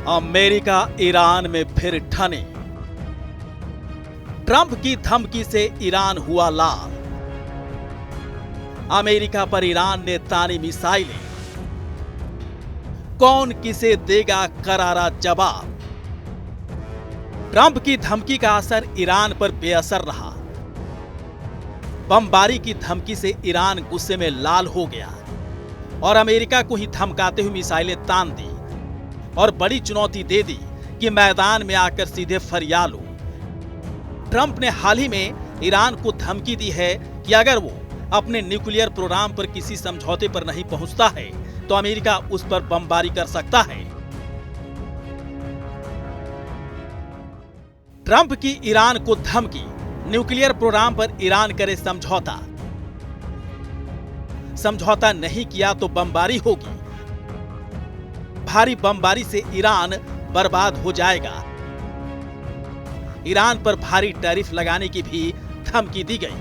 America Iran में फिर ठने। Trump की धमकी से ईरान हुआ लाल। अमेरिका पर ईरान ने तानी मिसाइलें। कौन किसे देगा करारा जवाब। ट्रंप की धमकी का असर ईरान पर बेअसर रहा। बमबारी की धमकी से ईरान गुस्से में लाल हो गया और अमेरिका को ही धमकाते हुए मिसाइलें तान दी और बड़ी चुनौती दे दी कि मैदान में आकर सीधे फरिया लो। ट्रंप ने हाल ही में ईरान को धमकी दी है कि अगर वो अपने न्यूक्लियर प्रोग्राम पर किसी समझौते पर नहीं पहुंचता है तो अमेरिका उस पर बमबारी कर सकता है। ट्रंप की ईरान को धमकी, न्यूक्लियर प्रोग्राम पर ईरान करे समझौता। समझौता नहीं किया तो बमबारी होगी। भारी बमबारी से ईरान बर्बाद हो जाएगा। ईरान पर भारी टैरिफ लगाने की भी धमकी दी गई।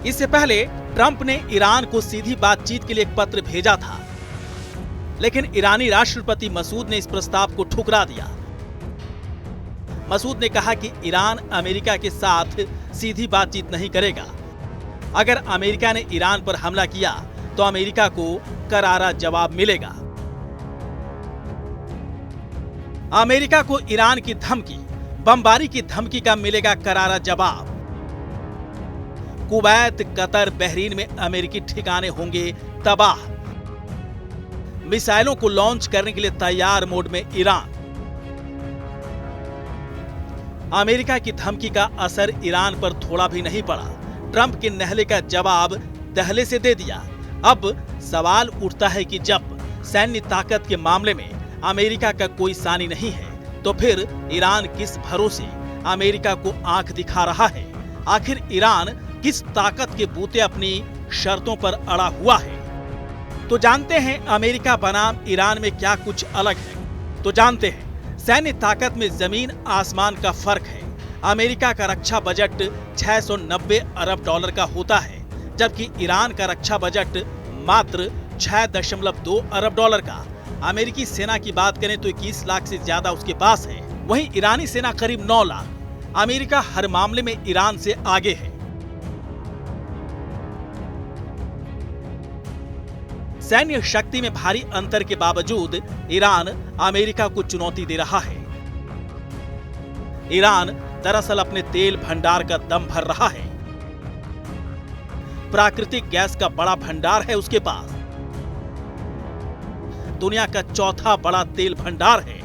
इससे पहले ट्रंप ने ईरान को सीधी बातचीत के लिए एक पत्र भेजा था, लेकिन ईरानी राष्ट्रपति मसूद ने इस प्रस्ताव को ठुकरा दिया। मसूद ने कहा कि ईरान अमेरिका के साथ सीधी बातचीत नहीं करेगा। अगर अमेरिका ने ईरान पर हमला किया तो अमेरिका को करारा जवाब मिलेगा। अमेरिका को ईरान की धमकी, बमबारी की धमकी का मिलेगा करारा जवाब। कुवैत, कतर, बहरीन में अमेरिकी ठिकाने होंगे तबाह। मिसाइलों को लॉन्च करने के लिए तैयार मोड में ईरान। अमेरिका की धमकी का असर ईरान पर थोड़ा भी नहीं पड़ा। ट्रंप के नहले का जवाब दहले से दे दिया। अब सवाल उठता है कि जब सैन्य ताकत के मामले में अमेरिका का कोई सानी नहीं है तो फिर ईरान किस भरोसे अमेरिका को आंख दिखा रहा है। आखिर ईरान किस ताकत के बूते अपनी शर्तों पर अड़ा हुआ है। तो जानते हैं अमेरिका बनाम ईरान में क्या कुछ अलग है। तो जानते हैं सैन्य ताकत में जमीन आसमान का फर्क है। अमेरिका का रक्षा बजट 690 अरब डॉलर का होता है, जबकि ईरान का रक्षा बजट मात्र 6.2 अरब डॉलर का। अमेरिकी सेना की बात करें तो 21 लाख से ज्यादा उसके पास है, वहीं ईरानी सेना करीब 9 लाख। अमेरिका हर मामले में ईरान से आगे है। सैन्य शक्ति में भारी अंतर के बावजूद ईरान अमेरिका को चुनौती दे रहा है। ईरान दरअसल अपने तेल भंडार का दम भर रहा है। प्राकृतिक गैस का बड़ा भंडार है उसके पास। दुनिया का चौथा बड़ा तेल भंडार है।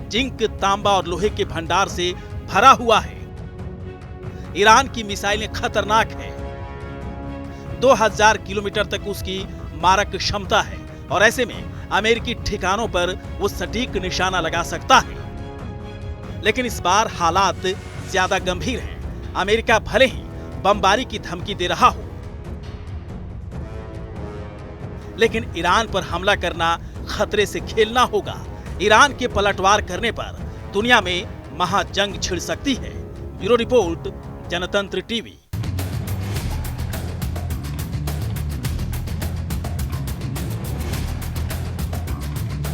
जिंक, तांबा और लोहे के भंडार से भरा हुआ है। ईरान की मिसाइलें खतरनाक है। 2000 किलोमीटर तक उसकी मारक क्षमता है और ऐसे में अमेरिकी ठिकानों पर वो सटीक निशाना लगा सकता है। लेकिन इस बार हालात ज्यादा गंभीर हैं। अमेरिका भले ही बमबारी की धमकी दे रहा हो, लेकिन ईरान पर हमला करना खतरे से खेलना होगा। ईरान के पलटवार करने पर दुनिया में महाजंग छिड़ सकती है। ब्यूरो रिपोर्ट, जनतंत्र टीवी।